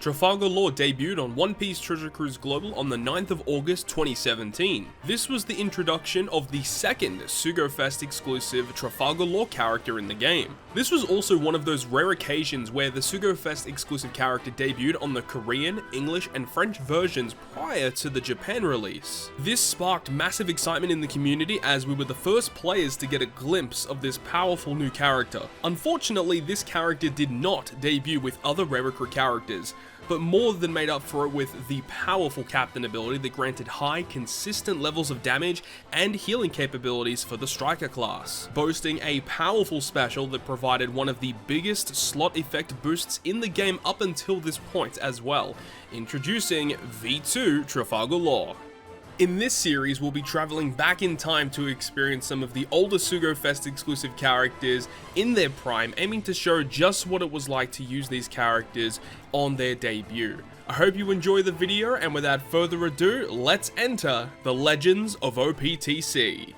Trafalgar Law debuted on One Piece Treasure Cruise Global on the 9th of August 2017. This was the introduction of the second Sugo-Fest exclusive Trafalgar Law character in the game. This was also one of those rare occasions where the Sugo-Fest exclusive character debuted on the Korean, English, and French versions prior to the Japan release. This sparked massive excitement in the community as we were the first players to get a glimpse of this powerful new character. Unfortunately, this character did not debut with other Rarecrew characters, but more than made up for it with the powerful captain ability that granted high, consistent levels of damage and healing capabilities for the striker class, boasting a powerful special that provided one of the biggest slot effect boosts in the game up until this point as well, introducing V2 Trafalgar Law. In this series, we'll be traveling back in time to experience some of the older Sugo-Fest exclusive characters in their prime, aiming to show just what it was like to use these characters on their debut. I hope you enjoy the video, and without further ado, let's enter the Legends of OPTC.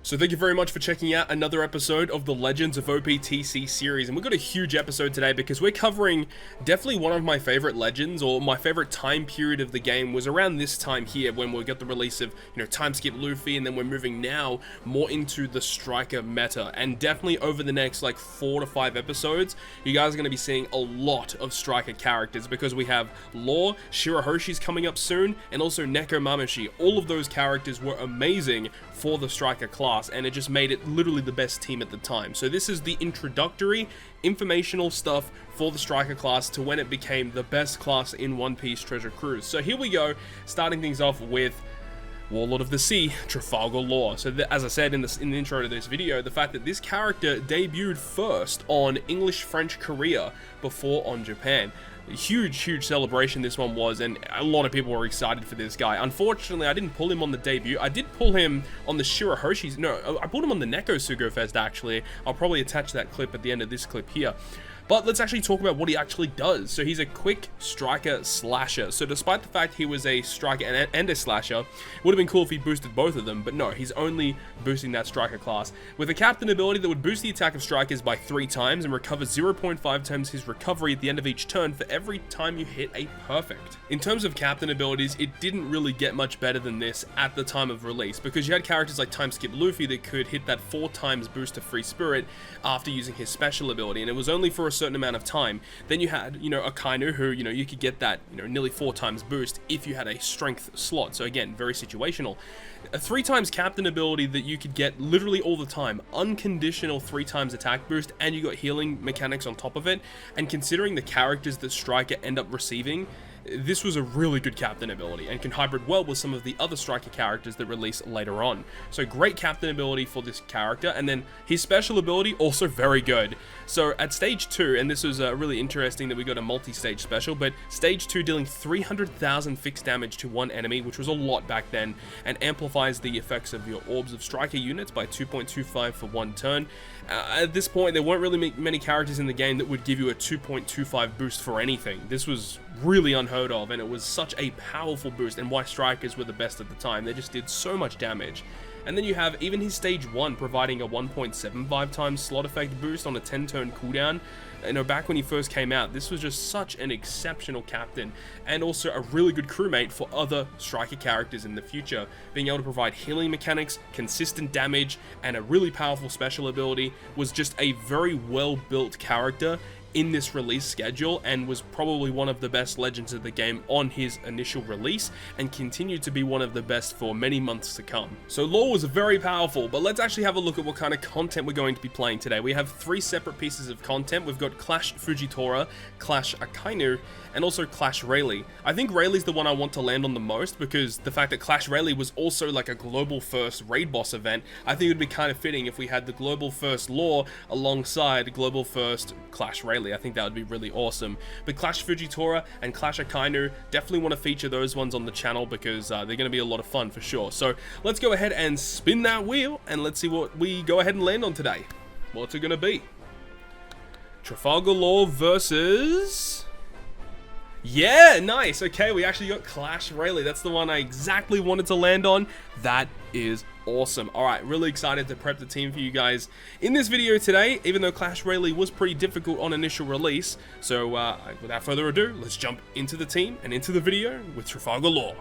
So thank you very much for checking out another episode of the Legends of OPTC series, and we've got a huge episode today because we're covering definitely one of my favorite legends, or my favorite time period of the game was around this time here when we got the release of, time skip Luffy, and then we're moving now more into the striker meta, and definitely over the next like 4 to 5 episodes, you guys are going to be seeing a lot of striker characters because we have Law, Shirahoshi's coming up soon, and also Neko Mamashi. All of those characters were amazing for the striker class, and it just made it literally the best team at the time. So this is the introductory informational stuff for the striker class to when it became the best class in One Piece Treasure Cruise. So here we go, starting things off with Warlord of the Sea, Trafalgar Law. So as I said in the intro to this video, the fact that this character debuted first on English, French, Korea before on Japan. A huge celebration this one was, and a lot of people were excited for this guy. Unfortunately, I didn't pull him on the debut. I did pull him on the Shirahoshi's. No, I pulled him on the Neko Sugo-Fest actually. I'll probably attach that clip at the end of this clip here. But let's actually talk about what he actually does. So he's a quick striker slasher. So despite the fact he was a striker and a slasher, it would have been cool if he boosted both of them, but no, he's only boosting that striker class with a captain ability that would boost the attack of strikers by 3 times and recover 0.5 times his recovery at the end of each turn for every time you hit a perfect. In terms of captain abilities, it didn't really get much better than this at the time of release, because you had characters like Time Skip Luffy that could hit that 4 times boost to free spirit after using his special ability, and it was only for a certain amount of time. Then you had, Akainu, who, you could get that, nearly 4 times boost if you had a strength slot. So again, very situational. A 3 times captain ability that you could get literally all the time, unconditional 3 times attack boost, and you got healing mechanics on top of it. And considering the characters that Striker end up receiving, this was a really good captain ability and can hybrid well with some of the other striker characters that release later on. So great captain ability for this character, and then his special ability also very good. So at stage 2, and this was really interesting that we got a multi-stage special, but stage 2 dealing 300,000 fixed damage to one enemy, which was a lot back then, and amplifies the effects of your orbs of striker units by 2.25 for 1 turn. At this point, there weren't really many characters in the game that would give you a 2.25 boost for anything. This was really unheard of, and it was such a powerful boost, and why strikers were the best at the time. They just did so much damage. And then you have even his stage 1 providing a 1.75 times slot effect boost on a 10-turn cooldown. Back when he first came out, this was just such an exceptional captain, and also a really good crewmate for other striker characters in the future. Being able to provide healing mechanics, consistent damage, and a really powerful special ability was just a very well-built character in this release schedule, and was probably one of the best legends of the game on his initial release, and continued to be one of the best for many months to come. So Law was very powerful, but let's actually have a look at what kind of content we're going to be playing today. We have 3 separate pieces of content. We've got Clash Fujitora, Clash Akainu, and also Clash Rayleigh. I think Rayleigh's the one I want to land on the most, because the fact that Clash Rayleigh was also like a global first raid boss event, I think it would be kind of fitting if we had the global first Law alongside global first Clash Rayleigh. I think that would be really awesome. But Clash Fujitora and Clash Akainu, definitely want to feature those ones on the channel, because they're going to be a lot of fun for sure. So let's go ahead and spin that wheel, and let's see what we go ahead and land on today. What's it going to be? Trafalgar Law versus Yeah, nice. Okay, we actually got Clash Rayleigh. That's the one I exactly wanted to land on. That is awesome. All right, really excited to prep the team for you guys in this video today, even though Clash Rayleigh was pretty difficult on initial release. So without further ado, let's jump into the team and into the video with Trafalgar Law.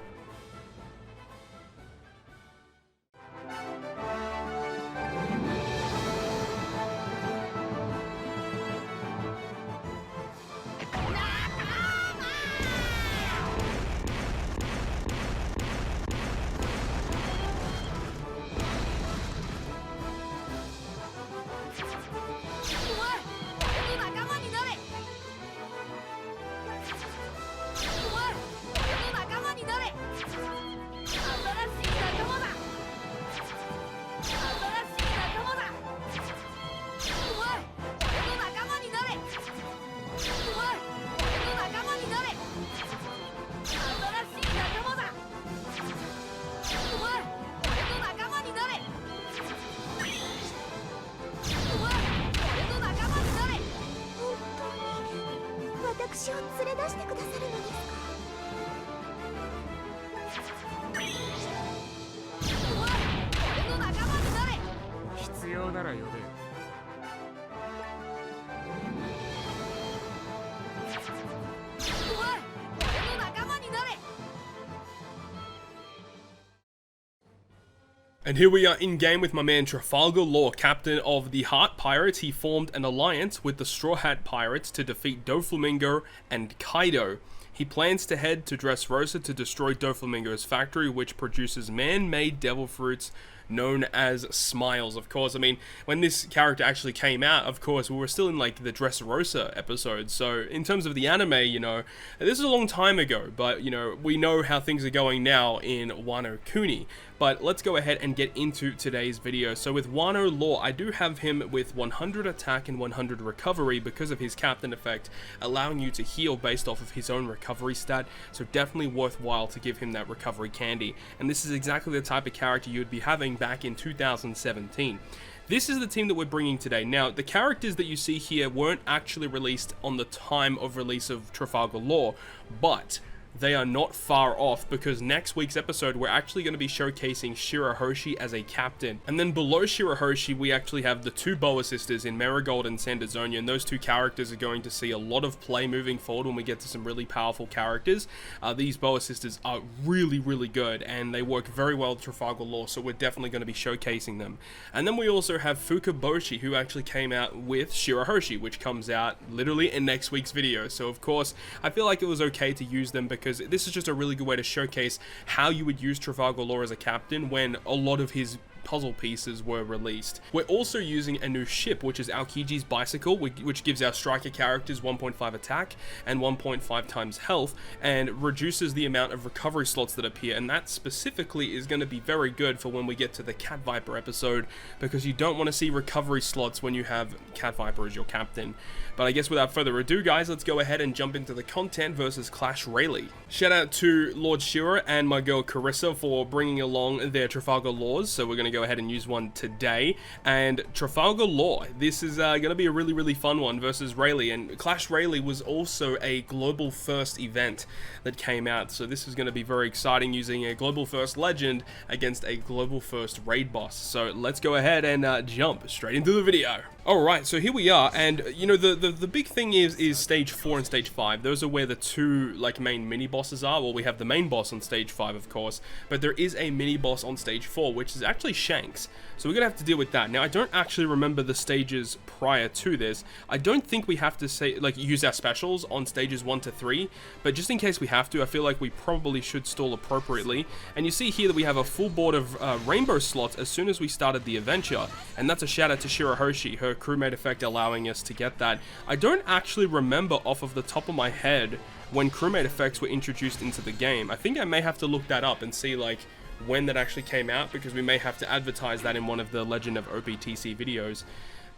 And here we are in game with my man Trafalgar Law, captain of the Heart Pirates. He formed an alliance with the Straw Hat Pirates to defeat Doflamingo and Kaido. He plans to head to Dressrosa to destroy Doflamingo's factory, which produces man-made devil fruits known as Smiles. Of course, I mean, when this character actually came out, of course, we were still in like the Dressrosa episode. So in terms of the anime, you know, this is a long time ago, but you know, we know how things are going now in Wano Kuni. But let's go ahead and get into today's video. So with Wano Law, I do have him with 100 attack and 100 recovery because of his captain effect, allowing you to heal based off of his own recovery stat. So definitely worthwhile to give him that recovery candy. And this is exactly the type of character you would be having back in 2017. This is the team that we're bringing today. Now, the characters that you see here weren't actually released on the time of release of Trafalgar Law, but they are not far off, because next week's episode we're actually going to be showcasing Shirahoshi as a captain. And then below Shirahoshi we actually have the two Boa sisters in Marigold and Sandersonia, and those two characters are going to see a lot of play moving forward when we get to some really powerful characters. These Boa sisters are really good, and they work very well with Trafalgar Law, so we're definitely going to be showcasing them. And then we also have Fukaboshi, who actually came out with Shirahoshi, which comes out literally in next week's video. So of course I feel like it was okay to use them, because this is just a really good way to showcase how you would use Trafalgar Law as a captain when a lot of his puzzle pieces were released. We're also using a new ship, which is Aokiji's bicycle, which gives our striker characters 1.5 attack and 1.5 times health, and reduces the amount of recovery slots that appear. And that specifically is going to be very good for when we get to the Cat Viper episode, because you don't want to see recovery slots when you have Cat Viper as your captain. But I guess without further ado, guys, let's go ahead and jump into the content versus Clash Rayleigh. Shout out to TheLordShiro and my girl Karissa for bringing along their Trafalgar Laws, so we're going to go ahead and use one today. And Trafalgar Law, this is going to be a really fun one versus Rayleigh. And Clash Rayleigh was also a global first event that came out, so this is going to be very exciting, using a global first legend against a global first raid boss. So let's go ahead and jump straight into the video. Alright, so here we are, and you know, the big thing is stage 4 and stage 5. Those are where the two like main mini bosses are. Well, we have the main boss on stage 5, of course, but there is a mini boss on stage 4, which is actually Shanks. So we're gonna have to deal with that. Now, I don't actually remember the stages prior to this. I don't think we have to say use our specials on stages 1 to 3, but just in case we have to, I feel like we probably should stall appropriately. And you see here that we have a full board of rainbow slots as soon as we started the adventure, and that's a shout out to Shirahoshi, her crewmate effect allowing us to get that. I don't actually remember off of the top of my head when crewmate effects were introduced into the game. I think I may have to look that up and see like when that actually came out, because we may have to advertise that in one of the Legend of OPTC videos.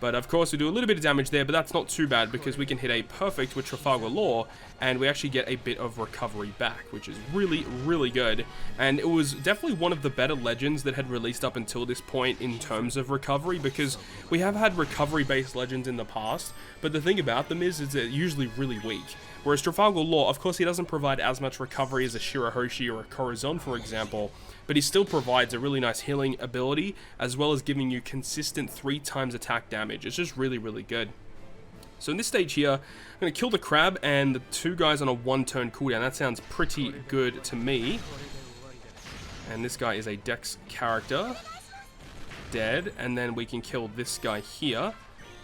But of course we do a little bit of damage there, but that's not too bad because we can hit a perfect with Trafalgar Law, and we actually get a bit of recovery back, which is really, really good. And it was definitely one of the better legends that had released up until this point in terms of recovery, because we have had recovery-based legends in the past, but the thing about them is they're usually really weak. Whereas Trafalgar Law, of course, he doesn't provide as much recovery as a Shirahoshi or a Corazon, for example, but he still provides a really nice healing ability, as well as giving you consistent 3 times attack damage. It's just really, really good. So in this stage here, I'm going to kill the crab and the 2 guys on a 1-turn cooldown. That sounds pretty good to me. And this guy is a Dex character. Dead. And then we can kill this guy here,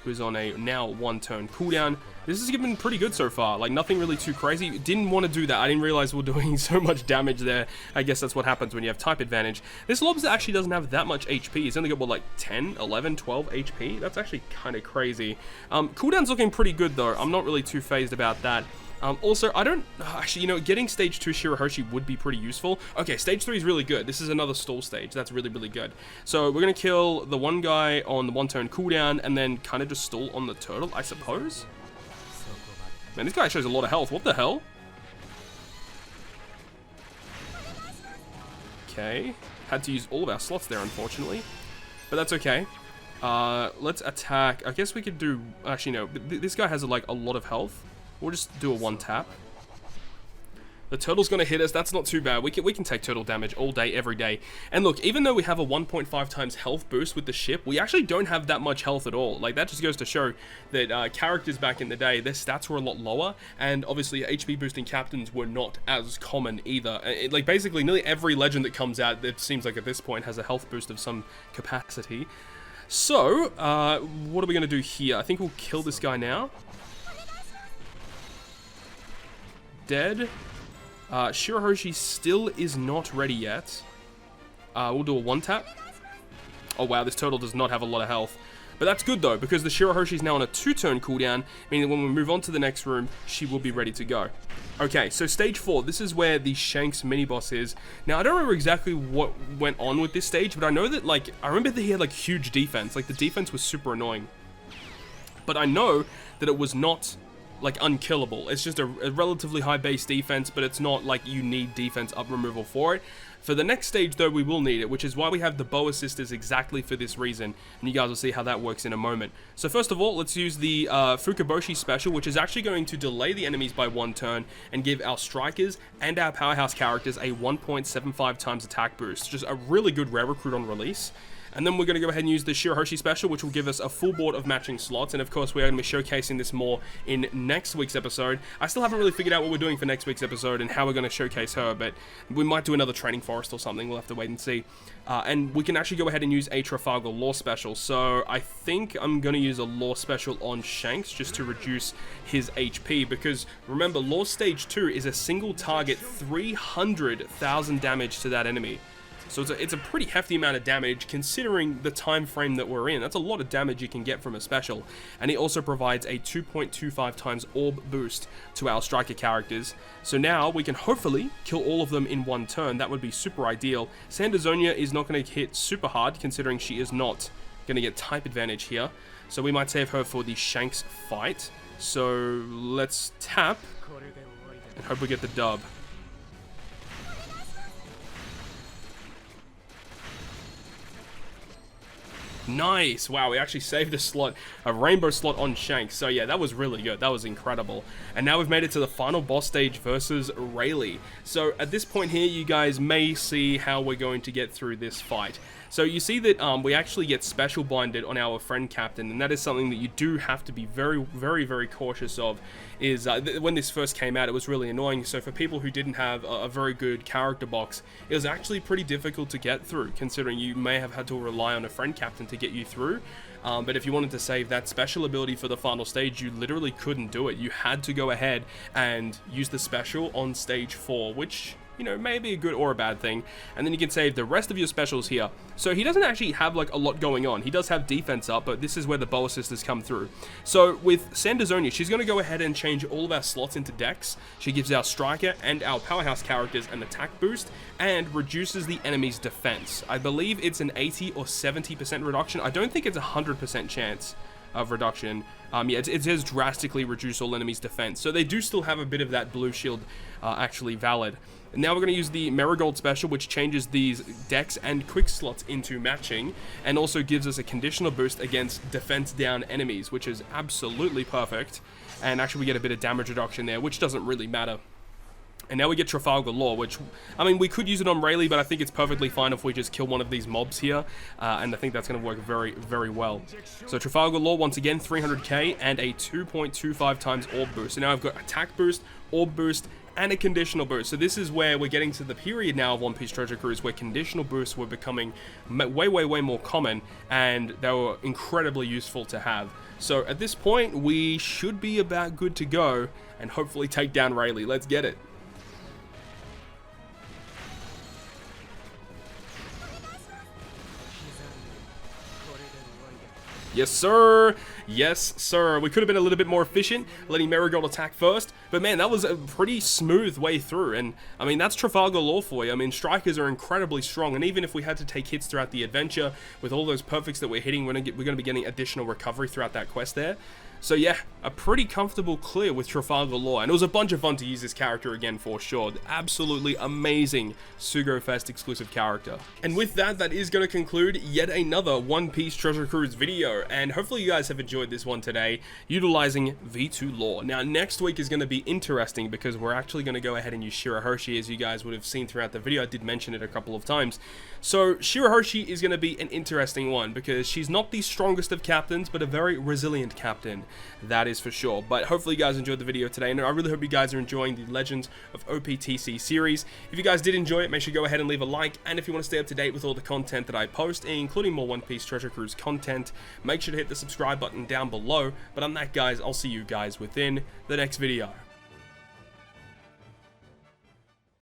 who's on a now 1-turn cooldown. This has been pretty good so far, like nothing really too crazy. Didn't want to do that. I didn't realize we were doing so much damage there. I guess that's what happens when you have type advantage. This lobster actually doesn't have that much HP. He's only got, what, like 10, 11, 12 HP? That's actually kind of crazy. Cooldown's looking pretty good though. I'm not really too phased about that. Also, I don't... Actually, you know, getting stage 2 Shirahoshi would be pretty useful. Okay, stage 3 is really good. This is another stall stage. That's really, really good. So, we're going to kill the one guy on the 1-turn cooldown, and then kind of just stall on the turtle, I suppose? Man, this guy shows a lot of health. What the hell? Okay. Had to use all of our slots there, unfortunately. But that's okay. Let's attack. I guess we could do... Actually, no. This guy has, like, a lot of health. We'll just do a 1-tap. The turtle's going to hit us. That's not too bad. We can take turtle damage all day, every day. And look, even though we have a 1.5 times health boost with the ship, we actually don't have that much health at all. Like, that just goes to show that characters back in the day, their stats were a lot lower. And obviously, HP boosting captains were not as common either. Like, basically, nearly every legend that comes out, it seems like at this point, has a health boost of some capacity. So, what are we going to do here? I think we'll kill this guy now. Dead. Shirahoshi still is not ready yet. We'll do a 1-tap. Oh wow, this turtle does not have a lot of health. But that's good though, because the Shirahoshi is now on a 2-turn cooldown, meaning that when we move on to the next room, she will be ready to go. Okay, so stage 4, this is where the Shanks mini-boss is. Now, I don't remember exactly what went on with this stage, but I know that, like, I remember that he had, like, huge defense. Like, the defense was super annoying. But I know that it was not... like unkillable. It's just a relatively high base defense, but it's not like you need defense up removal for it. For the next stage though, we will need it, which is why we have the boa sisters exactly for this reason, and you guys will see how that works in a moment. So first of all, let's use the Fukaboshi special, which is actually going to delay the enemies by 1 turn and give our strikers and our powerhouse characters a 1.75 times attack boost. Just a really good rare recruit on release. And then we're going to go ahead and use the Shirahoshi special, which will give us a full board of matching slots. And of course, we're going to be showcasing this more in next week's episode. I still haven't really figured out what we're doing for next week's episode and how we're going to showcase her, but we might do another training forest or something. We'll have to wait and see. And we can actually go ahead and use a Trafalgar Law special. So I think I'm going to use a Law special on Shanks just to reduce his HP, because remember, Law Stage 2 is a single target 300,000 damage to that enemy. So it's a pretty hefty amount of damage considering the time frame that we're in. That's a lot of damage you can get from a special. And it also provides a 2.25 times orb boost to our striker characters. So now we can hopefully kill all of them in 1 turn. That would be super ideal. Sandersonia is not going to hit super hard considering she is not going to get type advantage here. So we might save her for the Shanks fight. So let's tap and hope we get the dub. Nice! Wow, we actually saved a slot, a rainbow slot on Shanks. So yeah, that was really good. That was incredible. And now we've made it to the final boss stage versus Rayleigh. So at this point here, you guys may see how we're going to get through this fight. So you see that we actually get special binded on our friend captain, and that is something that you do have to be very, very, very cautious of. Is when this first came out, it was really annoying. So for people who didn't have a very good character box, it was actually pretty difficult to get through, considering you may have had to rely on a friend captain to get you through. But if you wanted to save that special ability for the final stage, you literally couldn't do it. You had to go ahead and use the special on stage 4, which, you know, may be a good or a bad thing. And then you can save the rest of your specials here. So he doesn't actually have like a lot going on. He does have defense up, but this is where the boa sisters come through. So with Sandersonia, she's going to go ahead and change all of our slots into Dex. She gives our striker and our powerhouse characters an attack boost and reduces the enemy's defense. I believe it's an 80 or 70% reduction. I don't think it's a 100% chance. of reduction. Yeah, it says drastically reduce all enemies' defense. So they do still have a bit of that blue shield actually valid. And now we're going to use the Marigold special, which changes these dex and quick slots into matching, and also gives us a conditional boost against defense down enemies, which is absolutely perfect. And actually we get a bit of damage reduction there, which doesn't really matter. And now we get Trafalgar Law, which, I mean, we could use it on Rayleigh, but I think it's perfectly fine if we just kill one of these mobs here, and I think that's going to work very, very well. So Trafalgar Law, once again, 300k, and a 2.25 times orb boost. So now I've got attack boost, orb boost, and a conditional boost. So this is where we're getting to the period now of One Piece Treasure Cruise where conditional boosts were becoming way more common, and they were incredibly useful to have. So at this point, we should be about good to go, and hopefully take down Rayleigh. Let's get it. Yes, sir. Yes, sir. We could have been a little bit more efficient, letting Marigold attack first. But man, that was a pretty smooth way through. And I mean, that's Trafalgar Law for you. I mean, strikers are incredibly strong. And even if we had to take hits throughout the adventure, with all those perfects that we're hitting, we're going to be getting additional recovery throughout that quest there. So yeah, a pretty comfortable clear with Trafalgar Law, and it was a bunch of fun to use this character again for sure. Absolutely amazing Sugo-Fest exclusive character. And with that, that is going to conclude yet another One Piece Treasure Cruise video, and hopefully you guys have enjoyed this one today, utilizing V2 Law. Now next week is going to be interesting because we're actually going to go ahead and use Shirahoshi, as you guys would have seen throughout the video. I did mention it a couple of times. So Shirahoshi is going to be an interesting one because she's not the strongest of captains, but a very resilient captain. That is for sure. But hopefully you guys enjoyed the video today, and I really hope you guys are enjoying the Legends of OPTC series. If you guys did enjoy it, make sure you go ahead and leave a like, and if you want to stay up to date with all the content that I post, including more One Piece Treasure Cruise content, make sure to hit the subscribe button down below. But on that, guys, I'll see you guys within the next video.